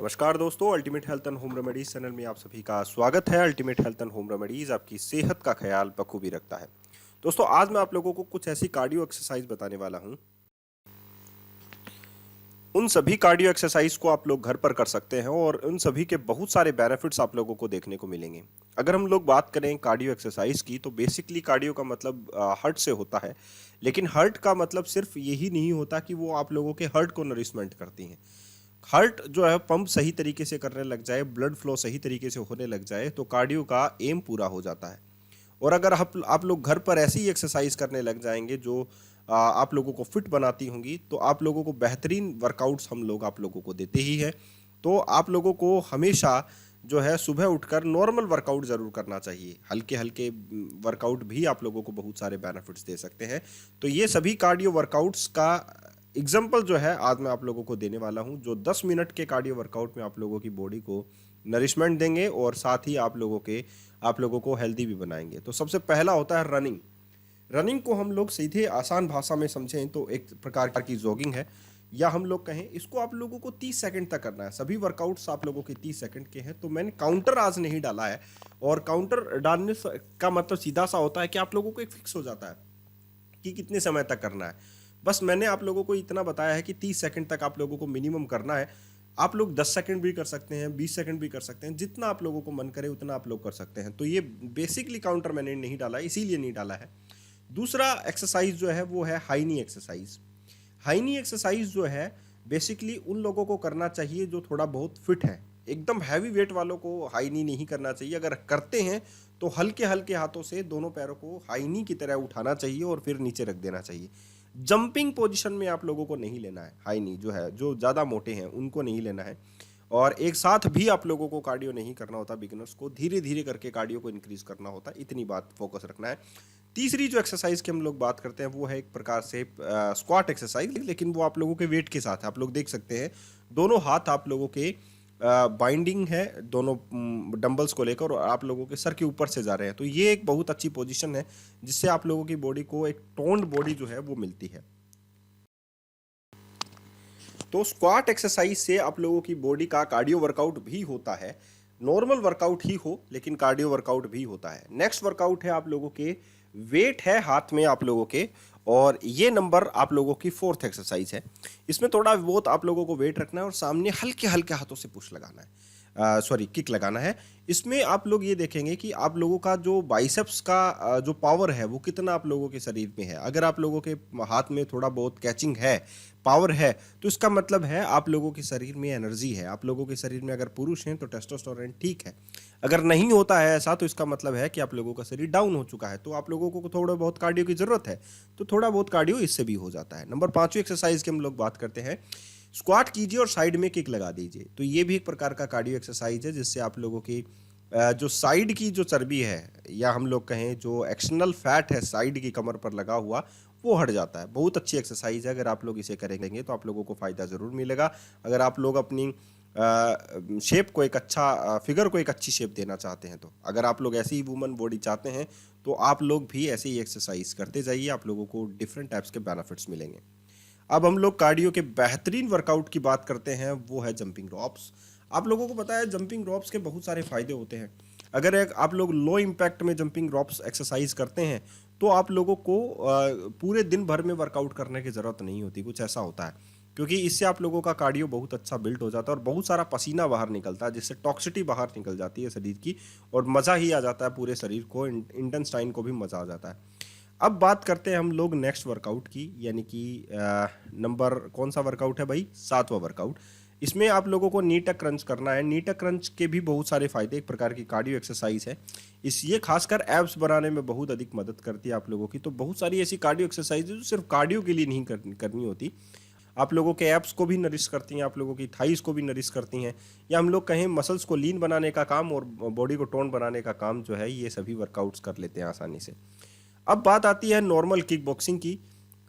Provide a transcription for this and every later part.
नमस्कार दोस्तों, ultimate health and home remedies channel में आप सभी का स्वागत है। Ultimate health and home remedies आपकी सेहत का ख्याल बखूबी रखता है। दोस्तों, आज मैं आप लोगों को कुछ ऐसी कार्डियो एक्सरसाइज बताने वाला हूं। उन सभी कार्डियो एक्सरसाइज को आप लोग घर पर कर सकते हैं और उन सभी के बहुत सारे बेनिफिट्स आप लोगों को देखने को मिलेंगे। अगर हम लोग बात करें कार्डियो एक्सरसाइज की, तो बेसिकली कार्डियो का मतलब हार्ट से होता है। लेकिन हार्ट का मतलब सिर्फ यही नहीं होता कि वो आप लोगों के हार्ट को नरिशमेंट करती हैं। हार्ट जो है पंप सही तरीके से करने लग जाए, ब्लड फ्लो सही तरीके से होने लग जाए, तो कार्डियो का एम पूरा हो जाता है। और अगर आप लोग घर पर ऐसी ही एक्सरसाइज करने लग जाएंगे जो आप लोगों को फिट बनाती होंगी, तो आप लोगों को बेहतरीन वर्कआउट्स हम लोग आप लोगों को देते ही हैं। तो आप लोगों को हमेशा जो है सुबह उठकर नॉर्मल वर्कआउट ज़रूर करना चाहिए। हल्के हल्के वर्कआउट भी आप लोगों को बहुत सारे बेनिफिट्स दे सकते हैं। तो ये सभी कार्डियो वर्कआउट्स का एग्जाम्पल जो है आज मैं आप लोगों को देने वाला हूं, जो 10 मिनट के कार्डियो वर्कआउट में आप लोगों की बॉडी को नरिशमेंट देंगे और साथ ही आप लोगों को हेल्दी भी बनाएंगे। तो सबसे पहला होता है रनिंग। रनिंग को हम लोग सीधे आसान भाषा में समझें तो एक प्रकार की जॉगिंग है, या हम लोग कहें इसको आप लोगों को 30 सेकंड तक करना है। सभी वर्कआउट्स आप लोगों के 30 सेकंड के हैं। तो मैंने काउंटर आज नहीं डाला है, और काउंटर डालने का मतलब सीधा सा होता है कि आप लोगों को एक फिक्स हो जाता है कि कितने समय तक करना है। बस मैंने आप लोगों को इतना बताया है कि 30 सेकंड तक आप लोगों को मिनिमम करना है। आप लोग 10 सेकंड भी कर सकते हैं, 20 सेकंड भी कर सकते हैं, जितना आप लोगों को मन करे उतना आप लोग कर सकते हैं। तो ये बेसिकली काउंटर मैंने नहीं डाला, इसीलिए नहीं डाला है। दूसरा एक्सरसाइज जो है वो है हाई नी एक्सरसाइज। हाई नी एक्सरसाइज जो है बेसिकली उन लोगों को करना चाहिए जो थोड़ा बहुत फिट है। एकदम हैवी वेट वालों को हाई नी नहीं करना चाहिए। अगर करते हैं तो हल्के हल्के हाथों से दोनों पैरों को हाई नी की तरह उठाना चाहिए और फिर नीचे रख देना चाहिए। जंपिंग पोजीशन में आप लोगों को नहीं लेना है। हाई नी जो है, जो ज़्यादा मोटे हैं उनको नहीं लेना है। और एक साथ भी आप लोगों को कार्डियो नहीं करना होता। बिगिनर्स को धीरे धीरे करके कार्डियो को इंक्रीज करना होता है, इतनी बात फोकस रखना है। तीसरी जो एक्सरसाइज की हम लोग बात करते हैं वो है एक प्रकार से स्क्वाट एक्सरसाइज, लेकिन वो आप लोगों के वेट के साथ है। आप लोग देख सकते हैं दोनों हाथ आप लोगों के बाइंडिंग है दोनों डंबल्स को लेकर, और आप लोगों के सर के ऊपर से जा रहे हैं। तो ये एक बहुत अच्छी पोजीशन है जिससे आप लोगों की बॉडी को एक टोन्ड बॉडी जो है वो मिलती है। तो स्क्वाट एक्सरसाइज से आप लोगों की बॉडी का कार्डियो वर्कआउट भी होता है। नॉर्मल वर्कआउट ही हो लेकिन कार्डियो वर्कआउट भी होता है। नेक्स्ट वर्कआउट है आप लोगों के वेट है हाथ में आप लोगों के, और ये नंबर आप लोगों की फोर्थ एक्सरसाइज है। इसमें थोड़ा बहुत आप लोगों को वेट रखना है और सामने हल्के हल्के हाथों से पुश लगाना है, किक लगाना है। इसमें आप लोग ये देखेंगे कि आप लोगों का जो बाइसेप्स का जो पावर है वो कितना आप लोगों के शरीर में है। अगर आप लोगों के हाथ में थोड़ा बहुत कैचिंग है, पावर है, तो इसका मतलब है आप लोगों के शरीर में एनर्जी है। आप लोगों के शरीर में अगर पुरुष हैं तो टेस्टोस्टेरोन ठीक है। अगर नहीं होता है ऐसा तो इसका मतलब है कि आप लोगों का शरीर डाउन हो चुका है। तो आप लोगों को थोड़ा बहुत कार्डियो की जरूरत है, तो थोड़ा बहुत कार्डियो इससे भी हो जाता है। नंबर 5वीं एक्सरसाइज की हम लोग बात करते हैं। स्क्वाट कीजिए और साइड में किक लगा दीजिए। तो ये भी एक प्रकार का कार्डियो एक्सरसाइज है जिससे आप लोगों की जो साइड की जो चर्बी है, या हम लोग कहें जो एक्सटर्नल फैट है साइड की कमर पर लगा हुआ, वो हट जाता है। बहुत अच्छी एक्सरसाइज है। अगर आप लोग इसे करेंगे तो आप लोगों को फ़ायदा ज़रूर मिलेगा। अगर आप लोग अपनी शेप को एक अच्छा फिगर को एक अच्छी शेप देना चाहते हैं, तो अगर आप लोग ऐसी ही वुमन बॉडी चाहते हैं तो आप लोग भी ऐसे ही एक्सरसाइज करते जाइए। आप लोगों को डिफरेंट टाइप्स के बेनिफिट्स मिलेंगे। अब हम लोग कार्डियो के बेहतरीन वर्कआउट की बात करते हैं, वो है जंपिंग रॉप्स। आप लोगों को पता है जंपिंग रॉप्स के बहुत सारे फायदे होते हैं। अगर आप लोग लो इम्पैक्ट में जंपिंग रॉप्स एक्सरसाइज करते हैं तो आप लोगों को पूरे दिन भर में वर्कआउट करने की ज़रूरत नहीं होती। कुछ ऐसा होता है, क्योंकि इससे आप लोगों का कार्डियो बहुत अच्छा बिल्ड हो जाता है और बहुत सारा पसीना बाहर निकलता है, जिससे टॉक्सिटी बाहर निकल जाती है शरीर की, और मज़ा ही आ जाता है पूरे शरीर को। इंटेस्टाइन को भी मज़ा आ जाता है। अब बात करते हैं हम लोग नेक्स्ट वर्कआउट की, यानी कि नंबर कौन सा वर्कआउट है भाई, 7वां वर्कआउट। इसमें आप लोगों को नी टक क्रंच करना है। नी टक क्रंच के भी बहुत सारे फायदे, एक प्रकार की कार्डियो एक्सरसाइज है। ये खासकर एब्स बनाने में बहुत अधिक मदद करती है आप लोगों की। तो बहुत सारी ऐसी कार्डियो एक्सरसाइज है जो सिर्फ कार्डियो के लिए नहीं करनी होती। आप लोगों के एब्स को भी नरिश करती हैं, आप लोगों की थाइस को भी नरिश करती हैं, या हम लोग कहें मसल्स को लीन बनाने का काम और बॉडी को टोन बनाने का काम जो है, ये सभी वर्कआउट्स कर लेते हैं आसानी से। अब बात आती है नॉर्मल किक बॉक्सिंग की।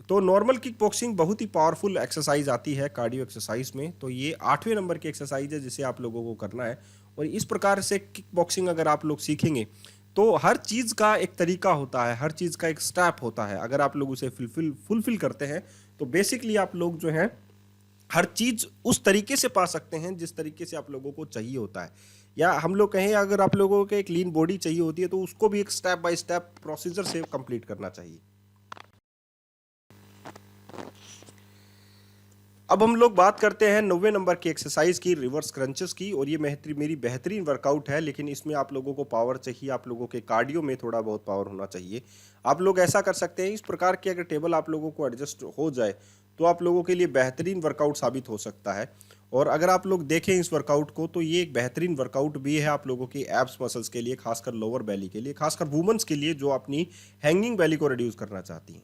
तो नॉर्मल किक बॉक्सिंग बहुत ही पावरफुल एक्सरसाइज आती है कार्डियो एक्सरसाइज में। तो ये 8वें नंबर की एक्सरसाइज है जिसे आप लोगों को करना है। और इस प्रकार से किक बॉक्सिंग अगर आप लोग सीखेंगे तो हर चीज़ का एक तरीका होता है, हर चीज़ का एक स्टेप होता है। अगर आप लोग उसे फुलफिल करते हैं तो बेसिकली आप लोग जो हैं हर चीज़ उस तरीके से पा सकते हैं जिस तरीके से आप लोगों को चाहिए होता है। या हम लोग कहें अगर आप लोगों को एक लीन बॉडी चाहिए होती है तो उसको भी एक स्टेप बाय स्टेप प्रोसीजर से कंप्लीट करना चाहिए। अब हम लोग बात करते हैं 90 नंबर की एक्सरसाइज की, रिवर्स क्रंचेस की। और ये मेरी बेहतरीन वर्कआउट है, लेकिन इसमें आप लोगों को पावर चाहिए, आप लोगों के कार्डियो में थोड़ा बहुत पावर होना चाहिए। आप लोग ऐसा कर सकते हैं, इस प्रकार की अगर टेबल आप लोगों को एडजस्ट हो जाए तो आप लोगों के लिए बेहतरीन वर्कआउट साबित हो सकता है। और अगर आप लोग देखें इस वर्कआउट को तो ये एक बेहतरीन वर्कआउट भी है आप लोगों की एब्स मसल्स के लिए, खासकर लोअर बेली के लिए, खासकर वुमेन्स के लिए जो अपनी हैंगिंग बेली को रिड्यूस करना चाहती हैं।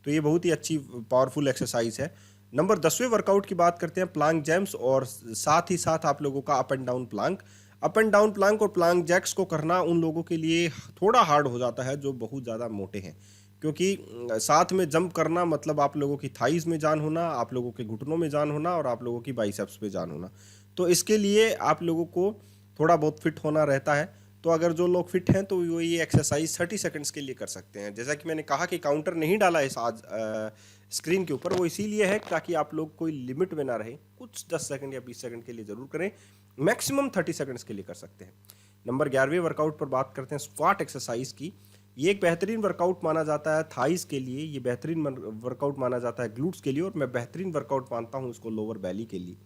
तो ये बहुत ही अच्छी पावरफुल एक्सरसाइज है। नंबर 10वें वर्कआउट की बात करते हैं, प्लांक जैम्स, और साथ ही साथ आप लोगों का up and down Planck. Up and down Planck और प्लांक जैक्स को करना उन लोगों के लिए थोड़ा हार्ड हो जाता है जो बहुत ज़्यादा मोटे हैं, क्योंकि साथ में जंप करना मतलब आप लोगों की थाइज में जान होना, आप लोगों के घुटनों में जान होना और आप लोगों की बाइसेप्स पे जान होना। तो इसके लिए आप लोगों को थोड़ा बहुत फिट होना रहता है। तो अगर जो लोग फिट हैं तो वो ये एक्सरसाइज 30 सेकंड्स के लिए कर सकते हैं। जैसा कि मैंने कहा कि काउंटर नहीं डाला है आज स्क्रीन के ऊपर, वो इसीलिए है ताकि आप लोग कोई लिमिट में ना रहे, कुछ 10 सेकंड या 20 सेकंड के लिए ज़रूर करें, मैक्सिमम 30 सेकंड्स के लिए कर सकते हैं। नंबर 11वें वर्कआउट पर बात करते हैं, स्क्वाट एक्सरसाइज की। ये एक बेहतरीन वर्कआउट माना जाता है थाइस के लिए, ये बेहतरीन वर्कआउट माना जाता है ग्लूट्स के लिए, और मैं बेहतरीन वर्कआउट मानता हूँ इसको लोअर बैली के लिए,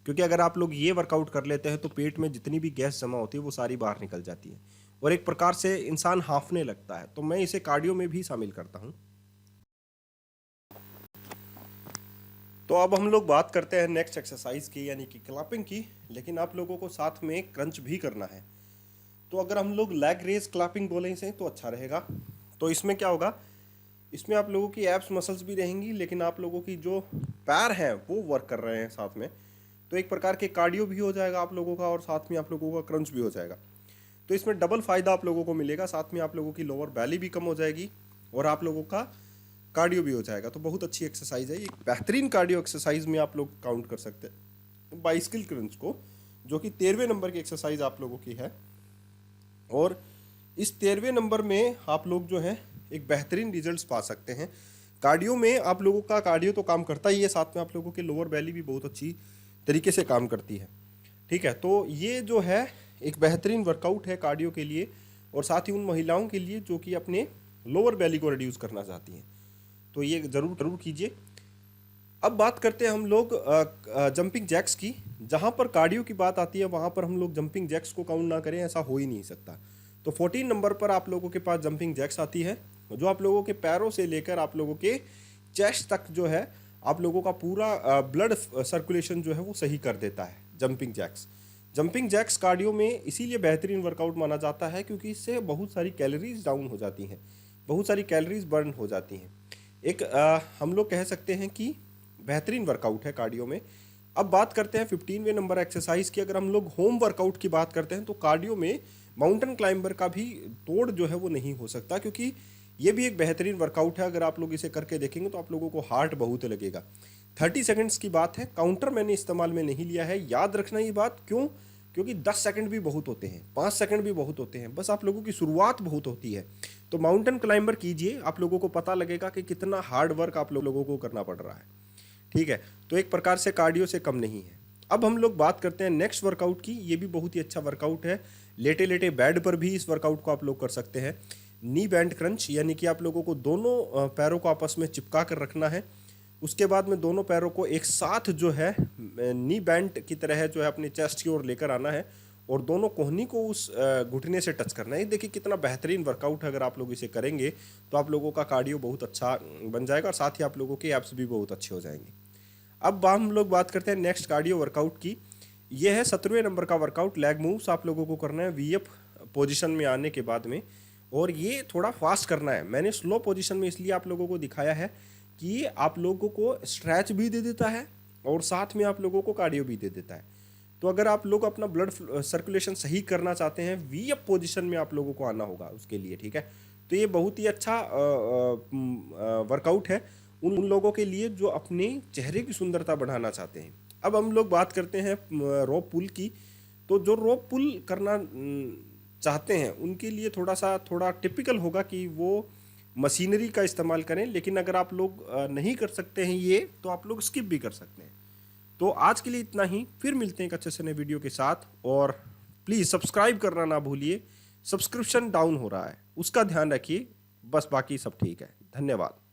क्योंकि अगर आप लोग ये वर्कआउट कर लेते हैं तो पेट में जितनी भी गैस जमा होती है वो सारी बाहर निकल जाती है और एक प्रकार से इंसान हांफने लगता है। तो मैं इसे कार्डियो में भी शामिल करता हूँ। तो अब हम लोग बात करते हैं नेक्स्ट एक्सरसाइज की, यानी कि क्लैपिंग की, लेकिन आप लोगों को साथ में क्रंच भी करना है। तो अगर हम लोग लेग रेज क्लैपिंग बोलें इसे तो अच्छा रहेगा। तो इसमें क्या होगा, इसमें आप लोगों की एब्स मसल्स भी रहेंगी, लेकिन आप लोगों की जो पैर हैं वो वर्क कर रहे हैं साथ में। तो एक प्रकार के कार्डियो भी हो जाएगा आप लोगों का और साथ में आप लोगों का क्रंच भी हो जाएगा। तो इसमें डबल फायदा आप लोगों को मिलेगा, साथ में आप लोगों की लोअर बैली भी कम हो जाएगी और आप लोगों का कार्डियो भी हो जाएगा। तो बहुत अच्छी एक्सरसाइज है, एक बेहतरीन कार्डियो एक्सरसाइज में आप लोग काउंट कर सकते हैं बाइसिकल क्रंच को, जो कि 13वें नंबर की एक्सरसाइज आप लोगों की है। और इस 13वें नंबर में आप लोग जो है एक बेहतरीन रिजल्ट्स पा सकते हैं। कार्डियो में आप लोगों का कार्डियो तो काम करता ही है, साथ में आप लोगों की लोअर बैली भी बहुत अच्छी तरीके से काम करती है। ठीक है, तो ये जो है एक बेहतरीन वर्कआउट है कार्डियो के लिए और साथ ही उन महिलाओं के लिए जो कि अपने लोअर बैली को रिड्यूस करना चाहती हैं, तो ये ज़रूर ज़रूर कीजिए। अब बात करते हैं हम लोग जंपिंग जैक्स की। जहाँ पर कार्डियो की बात आती है वहाँ पर हम लोग जंपिंग जैक्स को काउंट ना करें, ऐसा हो ही नहीं सकता। तो 14 नंबर पर आप लोगों के पास जंपिंग जैक्स आती है, जो आप लोगों के पैरों से लेकर आप लोगों के चेस्ट तक जो है आप लोगों का पूरा ब्लड सर्कुलेशन जो है वो सही कर देता है jumping jacks. Jumping jacks cardio में इसीलिए बेहतरीन वर्कआउट माना जाता है क्योंकि इससे बहुत सारी कैलोरीज डाउन हो जाती हैं, बहुत सारी कैलोरीज बर्न हो जाती हैं। एक हम लोग कह सकते हैं कि बेहतरीन वर्कआउट है कार्डियो में। अब बात करते हैं 15वें नंबर एक्सरसाइज की। अगर हम लोग होम वर्कआउट की बात करते हैं तो कार्डियो में माउंटेन क्लाइंबर का भी तोड़ जो है वो नहीं हो सकता, क्योंकि ये भी एक बेहतरीन वर्कआउट है। अगर आप लोग इसे करके देखेंगे तो आप लोगों को हार्ट बहुत लगेगा। 30 सेकंड्स की बात है, काउंटर मैंने इस्तेमाल में नहीं लिया है, याद रखना ये बात। क्यों? क्योंकि 10 सेकंड भी बहुत होते हैं, 5 सेकंड भी बहुत होते हैं, बस आप लोगों की शुरुआत बहुत होती है। तो माउंटेन क्लाइंबर कीजिए, आप लोगों को पता लगेगा कि कितना हार्ड वर्क आप लोगों को करना पड़ रहा है। ठीक है, तो एक प्रकार से कार्डियो से कम नहीं है। अब हम लोग बात करते हैं नेक्स्ट वर्कआउट की। ये भी बहुत ही अच्छा वर्कआउट है, लेटे लेटे बेड पर भी इस वर्कआउट को आप लोग कर सकते हैं। नी बैंड क्रंच, यानी कि आप लोगों को दोनों पैरों को आपस में चिपका कर रखना है। उसके बाद में दोनों पैरों को एक साथ जो है नी बैंड की तरह जो है अपने चेस्ट की ओर लेकर आना है और दोनों कोहनी को उस घुटने से टच करना है। देखिए कितना बेहतरीन वर्कआउट है, अगर आप लोग इसे करेंगे तो आप लोगों का कार्डियो बहुत अच्छा बन जाएगा और साथ ही आप लोगों के एब्स भी बहुत अच्छे हो जाएंगे। अब हम लोग बात करते हैं नेक्स्ट कार्डियो वर्कआउट की। यह है 17वें नंबर का वर्कआउट। लेग मूव्स आप लोगों को करना है वीएफ पोजीशन में आने के बाद में, और ये थोड़ा फास्ट करना है। मैंने स्लो पोजीशन में इसलिए आप लोगों को दिखाया है कि ये आप लोगों को स्ट्रेच भी दे देता है और साथ में आप लोगों को कार्डियो भी दे देता है। तो अगर आप लोग अपना ब्लड सर्कुलेशन सही करना चाहते हैं, वीएफ पोजीशन में आप लोगों को आना होगा उसके लिए। ठीक है, तो ये बहुत ही अच्छा वर्कआउट है उन लोगों के लिए जो अपने चेहरे की सुंदरता बढ़ाना चाहते हैं। अब हम लोग बात करते हैं रोप पुल की। तो जो रोप पुल करना चाहते हैं उनके लिए थोड़ा टिपिकल होगा कि वो मशीनरी का इस्तेमाल करें, लेकिन अगर आप लोग नहीं कर सकते हैं ये, तो आप लोग स्किप भी कर सकते हैं। तो आज के लिए इतना ही, फिर मिलते हैं एक अच्छे से नए वीडियो के साथ। और प्लीज़ सब्सक्राइब करना ना भूलिए, सब्सक्रिप्शन डाउन हो रहा है उसका ध्यान रखिए, बस बाकी सब ठीक है। धन्यवाद।